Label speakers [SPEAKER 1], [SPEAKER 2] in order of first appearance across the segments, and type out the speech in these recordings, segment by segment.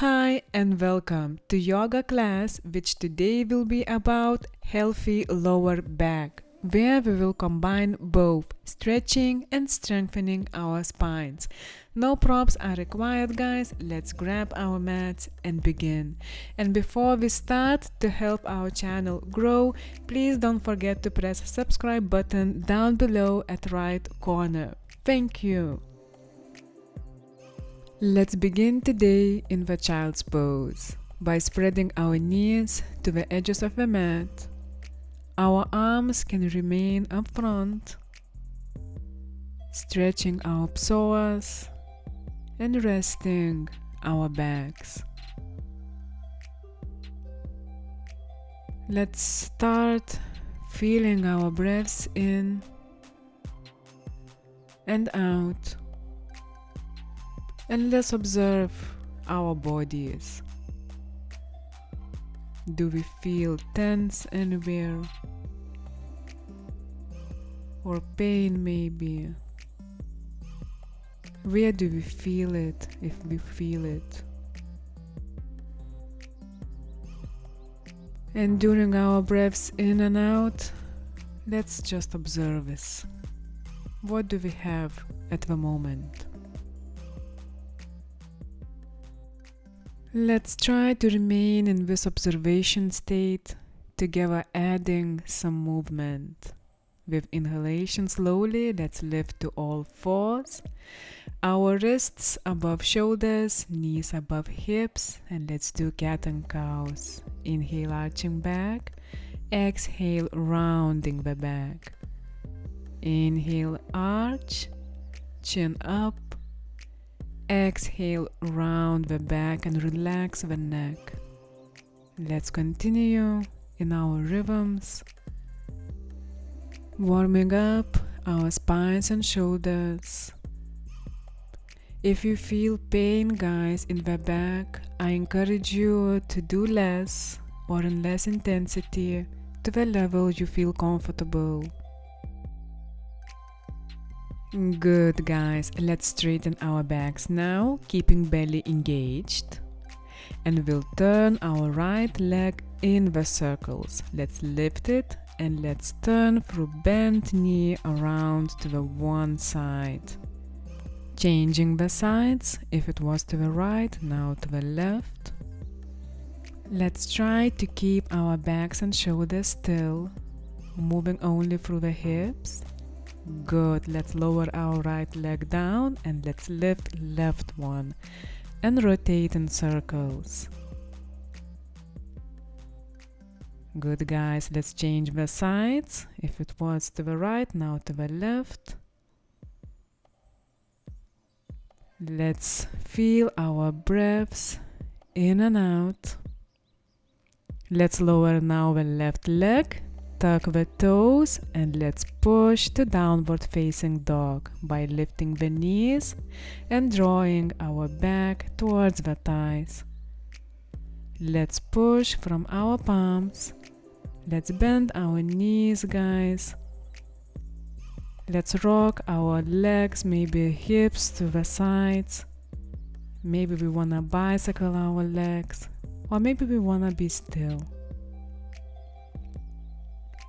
[SPEAKER 1] Hi and welcome to yoga class, which today will be about healthy lower back, where we will combine both stretching and strengthening our spines. No props are required, guys. Let's grab our mats and begin. And before we start, to help our channel grow, please don't forget to press subscribe button down below at right corner. Thank you. Let's begin today in the child's pose by spreading our knees to the edges of the mat. Our arms can remain up front, stretching our psoas and resting our backs. Let's start feeling our breaths in and out. And let's observe our bodies. Do we feel tense anywhere? Or pain maybe? Where do we feel it, if we feel it? And during our breaths in and out, let's just observe this. What do we have at the moment? Let's try to remain in this observation state, together adding some movement. With inhalation slowly, let's lift to all fours. Our wrists above shoulders, knees above hips, and let's do cat and cows. Inhale, arching back. Exhale, rounding the back. Inhale, arch, chin up. Exhale, round the back and relax the neck. Let's continue in our rhythms, warming up our spines and shoulders. If you feel pain, guys, in the back, I encourage you to do less or in less intensity to the level you feel comfortable. Good, guys. Let's straighten our backs now, keeping belly engaged. And we'll turn our right leg in the circles. Let's lift it and let's turn through bent knee around to the one side. Changing the sides. If it was to the right, now to the left. Let's try to keep our backs and shoulders still, moving only through the hips. Good. Let's lower our right leg down and let's lift left one and rotate in circles. Good, guys. Let's change the sides. If it was to the right, now to the left. Let's feel our breaths in and out. Let's lower now the left leg. Tuck the toes and let's push to downward facing dog by lifting the knees and drawing our back towards the thighs. Let's push from our palms. Let's bend our knees, guys. Let's rock our legs, maybe hips to the sides. Maybe we wanna bicycle our legs, or maybe we wanna be still.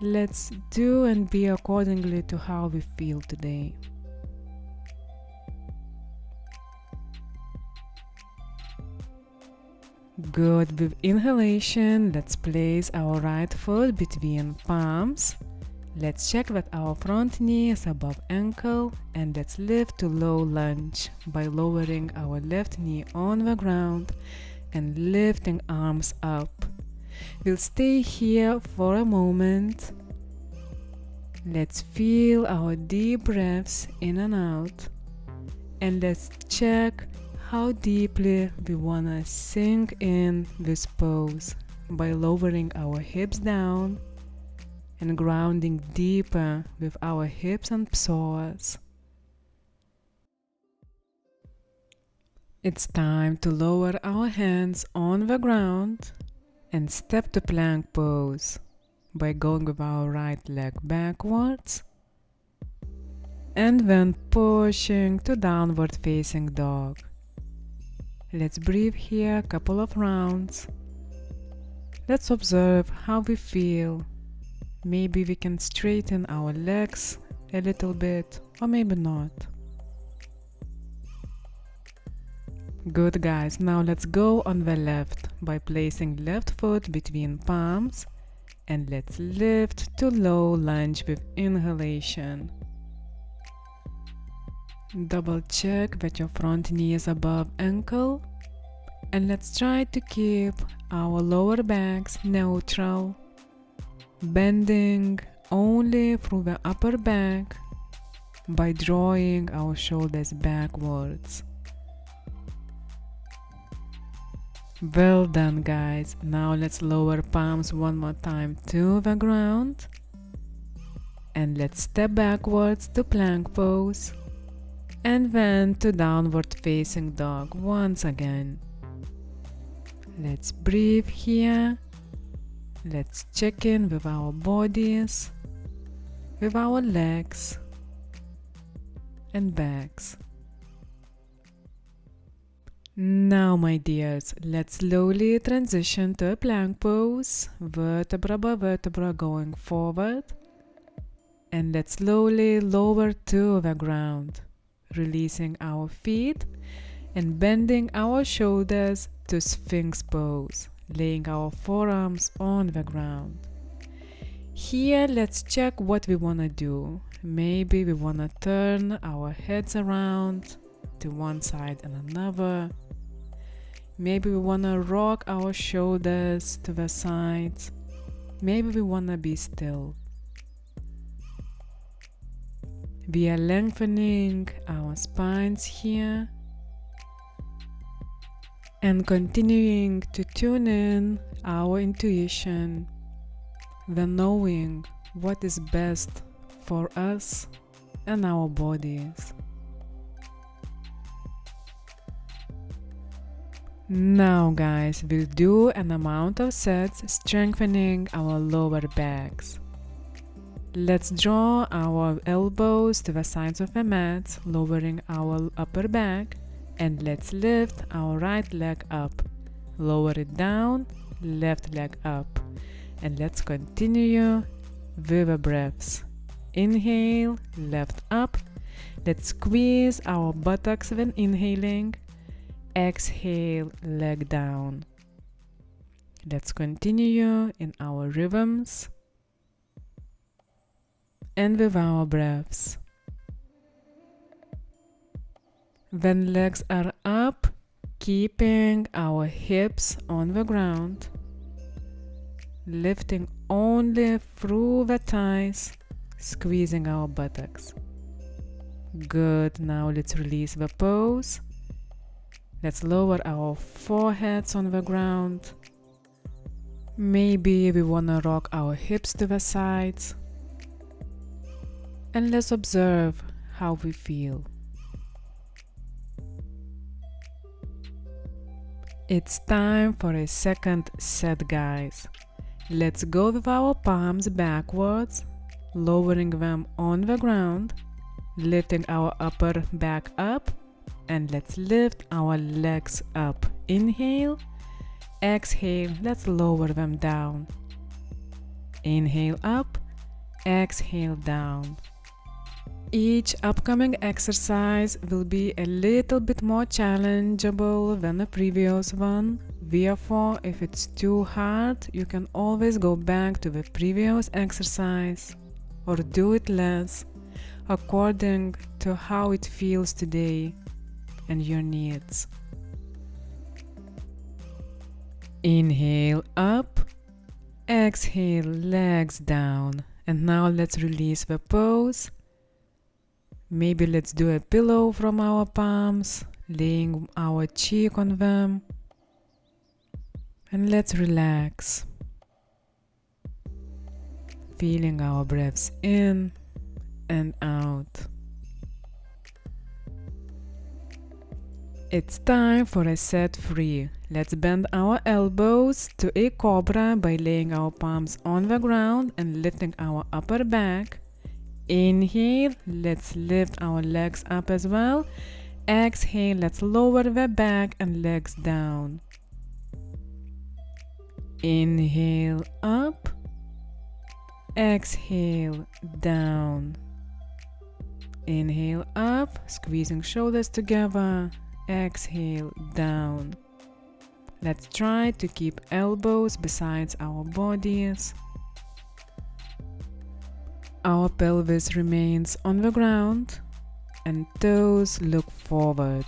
[SPEAKER 1] Let's do and be accordingly to how we feel today. Good. With inhalation, let's place our right foot between palms. Let's check that our front knee is above ankle and let's lift to low lunge by lowering our left knee on the ground and lifting arms up. We'll stay here for a moment. Let's feel our deep breaths in and out. And let's check how deeply we wanna sink in this pose by lowering our hips down and grounding deeper with our hips and psoas. It's time to lower our hands on the ground and step to plank pose by going with our right leg backwards and then pushing to downward facing dog. Let's breathe here a couple of rounds. Let's observe how we feel. Maybe we can straighten our legs a little bit, or maybe not. Good, guys. Now let's go on the left by placing left foot between palms, and let's lift to low lunge with inhalation. Double check that your front knee is above ankle, and let's try to keep our lower backs neutral, bending only through the upper back by drawing our shoulders backwards. Well done, guys. Now let's lower palms one more time to the ground, and let's step backwards to plank pose, and then to downward facing dog once again. Let's breathe here. Let's check in with our bodies, with our legs and backs. Now, my dears, let's slowly transition to a plank pose, vertebra by vertebra going forward, and let's slowly lower to the ground, releasing our feet and bending our shoulders to Sphinx pose, laying our forearms on the ground. Here, let's check what we want to do. Maybe we want to turn our heads around to one side and another. Maybe we want to rock our shoulders to the sides. Maybe we want to be still. We are lengthening our spines here and continuing to tune in our intuition, the knowing what is best for us and our bodies. Now, guys, we'll do an amount of sets strengthening our lower backs. Let's draw our elbows to the sides of the mat, lowering our upper back, and let's lift our right leg up. Lower it down, left leg up. And let's continue with the breaths. Inhale, left up. Let's squeeze our buttocks when inhaling. Exhale, leg down. Let's continue in our rhythms and with our breaths. When legs are up, keeping our hips on the ground, lifting only through the thighs, squeezing our buttocks. Good. Now let's release the pose. Let's lower our foreheads on the ground. Maybe we want to rock our hips to the sides. And let's observe how we feel. It's time for a second set, guys. Let's go with our palms backwards, lowering them on the ground, lifting our upper back up, and let's lift our legs up. Inhale, exhale, let's lower them down. Inhale up, exhale down. Each upcoming exercise will be a little bit more challengeable than the previous one. Therefore, if it's too hard, you can always go back to the previous exercise or do it less according to how it feels today and your needs. Inhale up, exhale, legs down. And now let's release the pose. Maybe let's do a pillow from our palms, laying our cheek on them. And let's relax, feeling our breaths in and out. It's time for a set 3. Let's bend our elbows to a cobra by laying our palms on the ground and lifting our upper back. Inhale, let's lift our legs up as well. Exhale, let's lower the back and legs down. Inhale up. Exhale down. Inhale up, squeezing shoulders together. Exhale down. Let's try to keep elbows beside our bodies. Our pelvis remains on the ground and toes look forward.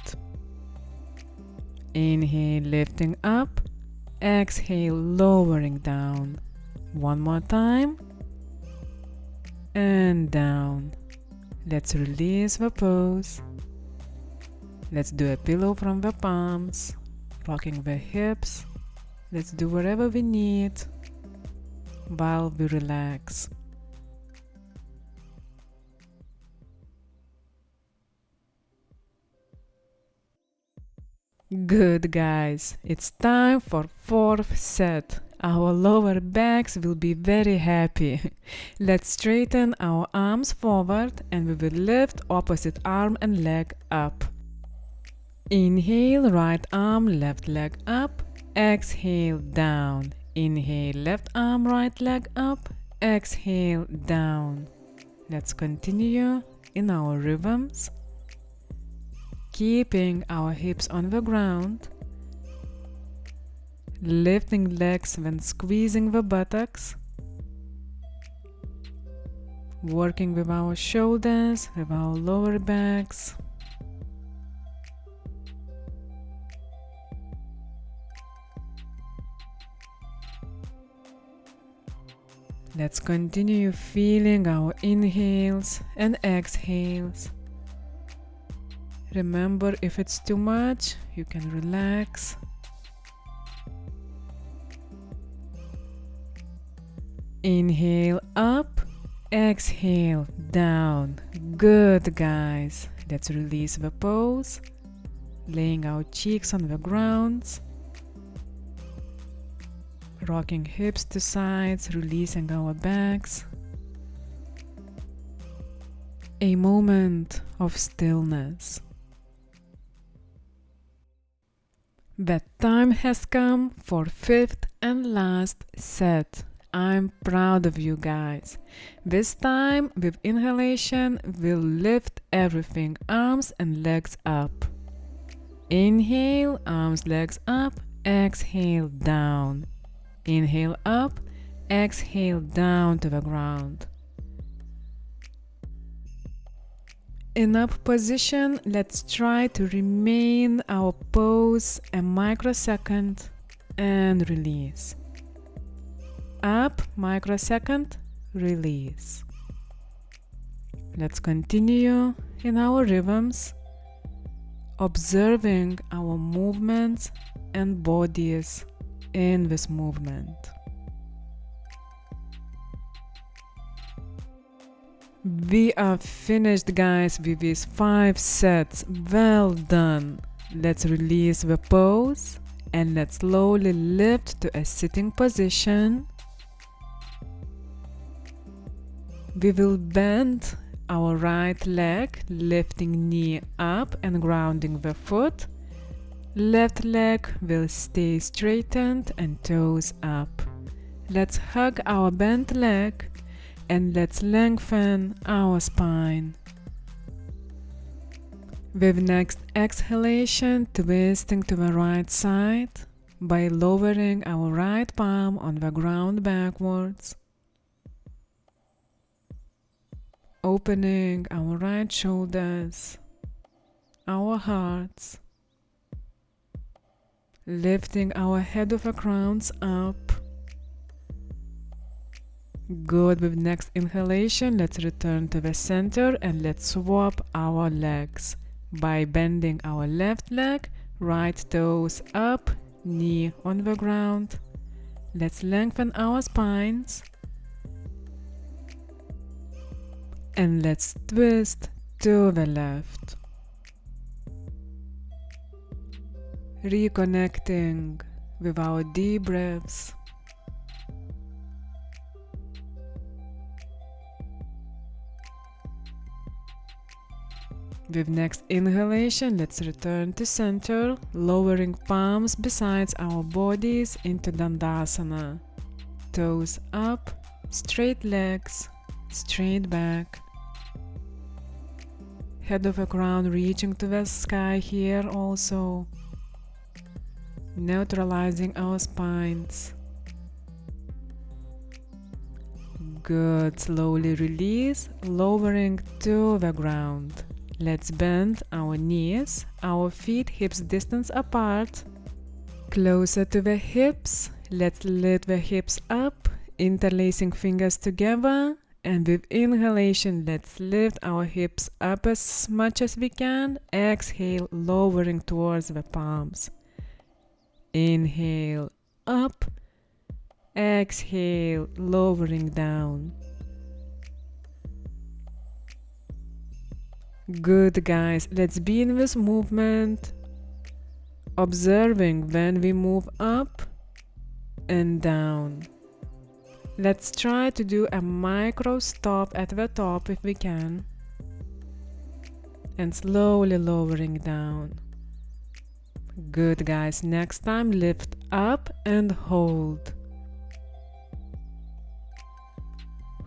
[SPEAKER 1] Inhale, lifting up. Exhale, lowering down. One more time. And down. Let's release the pose. Let's do a pillow from the palms, rocking the hips. Let's do whatever we need while we relax. Good, guys. It's time for fourth set. Our lower backs will be very happy. Let's straighten our arms forward and we will lift opposite arm and leg up. Inhale, right arm, left leg up. Exhale, down. Inhale, left arm, right leg up. Exhale, down. Let's continue in our rhythms, keeping our hips on the ground. Lifting legs when squeezing the buttocks. Working with our shoulders, with our lower backs. Let's continue feeling our inhales and exhales. Remember, if it's too much, you can relax. Inhale up, exhale down. Good, guys. Let's release the pose, laying our cheeks on the ground, rocking hips to sides, releasing our backs. A moment of stillness. The time has come for fifth and last set. I'm proud of you guys. This time, with inhalation, we'll lift everything, arms and legs up. Inhale, arms, legs up. Exhale, down. Inhale up. Exhale, down to the ground. In up position, let's try to remain our pose a microsecond and release. Up, microsecond, release. Let's continue in our rhythms, observing our movements and bodies in this movement. We are finished, guys, with these 5 sets. Well done. Let's release the pose and let's slowly lift to a sitting position. We will bend our right leg, lifting knee up and grounding the foot. Left leg will stay straightened and toes up. Let's hug our bent leg and let's lengthen our spine. With next exhalation, twisting to the right side by lowering our right palm on the ground backwards. Opening our right shoulders, our hearts, lifting our head of the crowns up. Good. With next inhalation, let's return to the center and let's swap our legs by bending our left leg, right toes up, knee on the ground. Let's lengthen our spines. And let's twist to the left. Reconnecting with our deep breaths. With next inhalation, let's return to center, lowering palms beside our bodies into Dandasana. Toes up, straight legs, straight back. Head of the crown reaching to the sky here also. Neutralizing our spines. Good. Slowly release, lowering to the ground. Let's bend our knees, our feet hips distance apart. Closer to the hips. Let's lift the hips up, interlacing fingers together. And with inhalation, let's lift our hips up as much as we can. Exhale, lowering towards the palms. Inhale, up. Exhale, lowering down. Good, guys. Let's be in this movement, observing when we move up and down. Let's try to do a micro stop at the top if we can, and slowly lowering down. Good, guys. Next time, lift up and hold.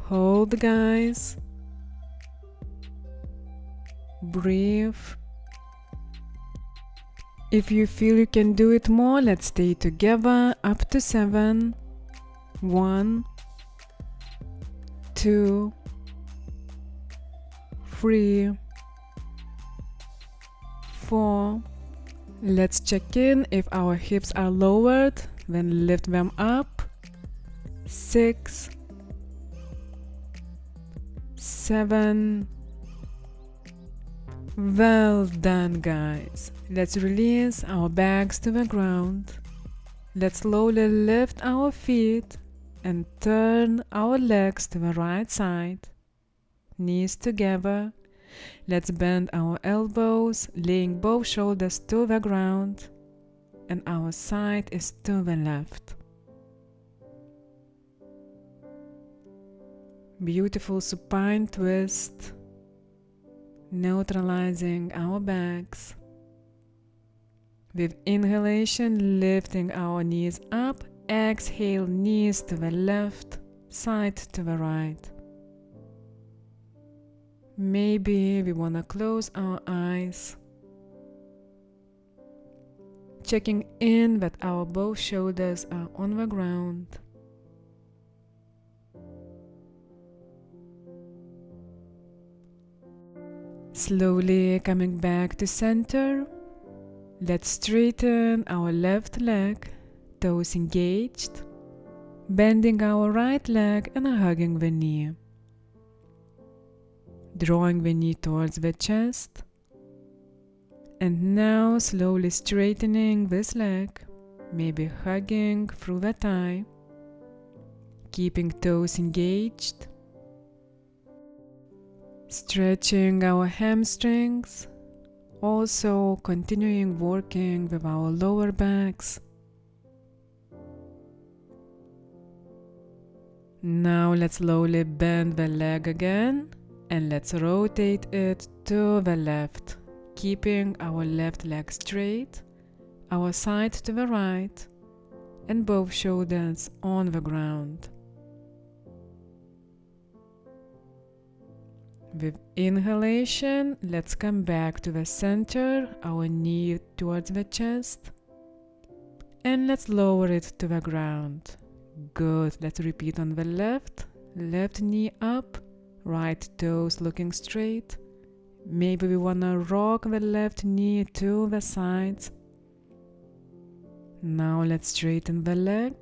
[SPEAKER 1] Hold, guys. Breathe. If you feel you can do it more, let's stay together up to 7. 1, 2, 3, 4. Let's check in if our hips are lowered, then lift them up. 6, 7. Well done, guys. Let's release our bags to the ground. Let's slowly lift our feet and turn our legs to the right side. Knees together. Let's bend our elbows, laying both shoulders to the ground, and our side is to the left. Beautiful supine twist, neutralizing our backs. With inhalation, lifting our knees up. Exhale, knees to the left, side to the right. Maybe we want to close our eyes, checking in that our both shoulders are on the ground. Slowly coming back to center. Let's straighten our left leg, toes engaged, bending our right leg and hugging the knee. Drawing the knee towards the chest. And now slowly straightening this leg, maybe hugging through the thigh, keeping toes engaged. Stretching our hamstrings, also continuing working with our lower backs. Now let's slowly bend the leg again and let's rotate it to the left, keeping our left leg straight, our side to the right, and both shoulders on the ground. With inhalation, let's come back to the center, our knee towards the chest, and let's lower it to the ground. Good. Let's repeat on the left. Left knee up, right toes looking straight. Maybe we want to rock the left knee to the sides. Now let's straighten the leg.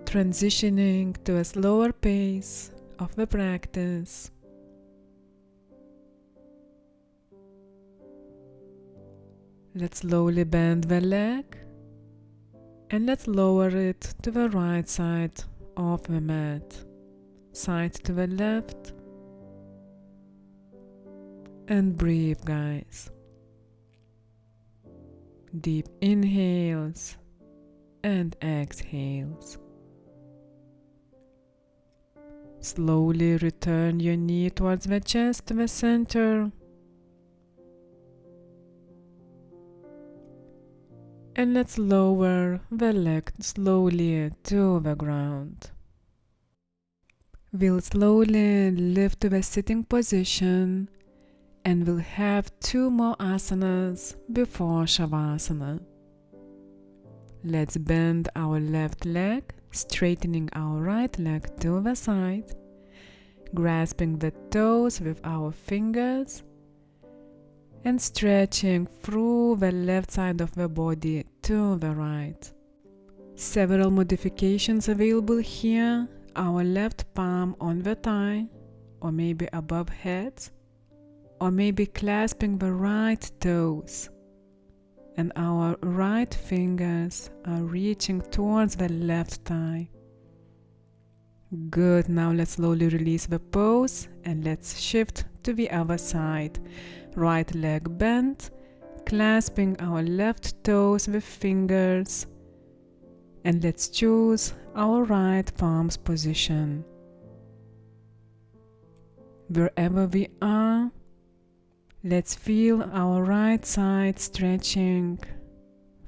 [SPEAKER 1] Transitioning to a slower pace of the practice. Let's slowly bend the leg and let's lower it to the right side of the mat. Side to the left. And breathe, guys. Deep inhales and exhales. Slowly return your knee towards the chest, the center. And let's lower the leg slowly to the ground. We'll slowly lift to the sitting position and we'll have 2 more asanas before Savasana. Let's bend our left leg, straightening our right leg to the side, grasping the toes with our fingers and stretching through the left side of the body to the right. Several modifications available here. Our left palm on the thigh, or maybe above head, or maybe clasping the right toes. And our right fingers are reaching towards the left thigh. Good, now let's slowly release the pose and let's shift to the other side. Right leg bent, clasping our left toes with fingers, and let's choose our right palm's position. Wherever we are, let's feel our right side stretching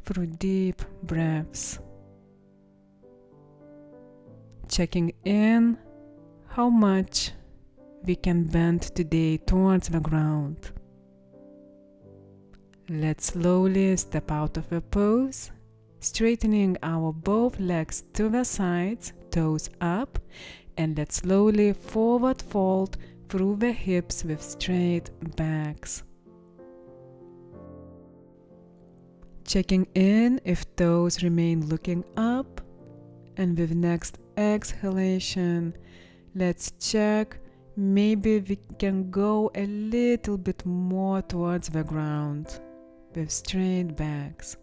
[SPEAKER 1] through deep breaths. Checking in how much we can bend today towards the ground. Let's slowly step out of the pose, straightening our both legs to the sides, toes up, and let's slowly forward fold through the hips with straight backs. Checking in if toes remain looking up, and with next exhalation, let's check maybe we can go a little bit more towards the ground with straight backs.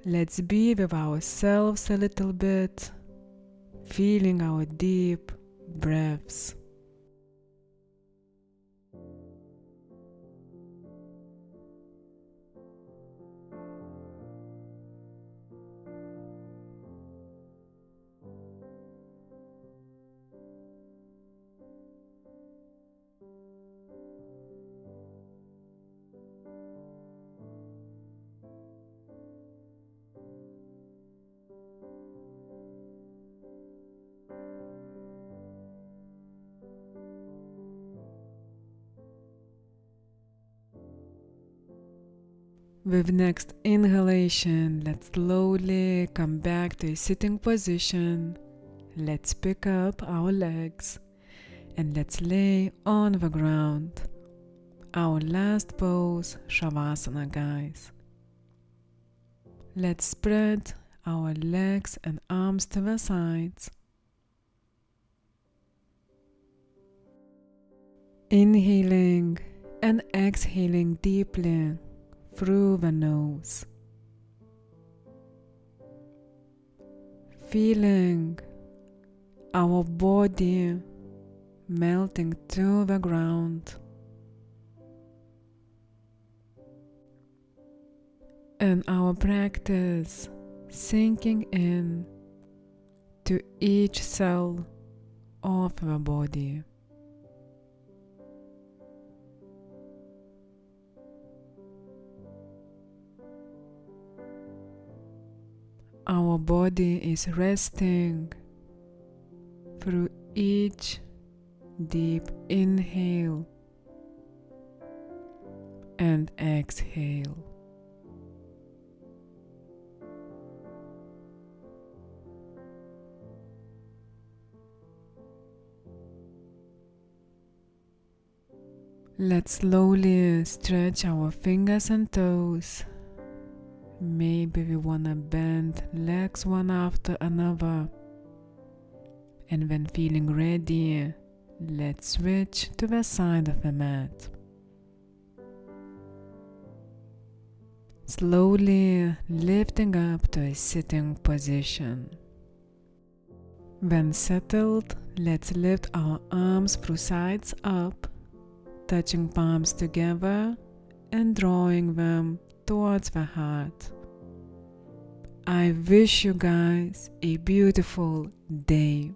[SPEAKER 1] Let's be with ourselves a little bit, feeling our deep breaths. With next inhalation, let's slowly come back to a sitting position. Let's pick up our legs and let's lay on the ground. Our last pose, Savasana, guys. Let's spread our legs and arms to the sides. Inhaling and exhaling deeply through the nose. Feeling our body melting to the ground. And our practice sinking in to each cell of the body. Our body is resting through each deep inhale and exhale. Let's slowly stretch our fingers and toes. Maybe we wanna bend legs one after another. And when feeling ready, let's switch to the side of the mat. Slowly lifting up to a sitting position. When settled, let's lift our arms through sides up, touching palms together and drawing them towards the heart. I wish you guys a beautiful day.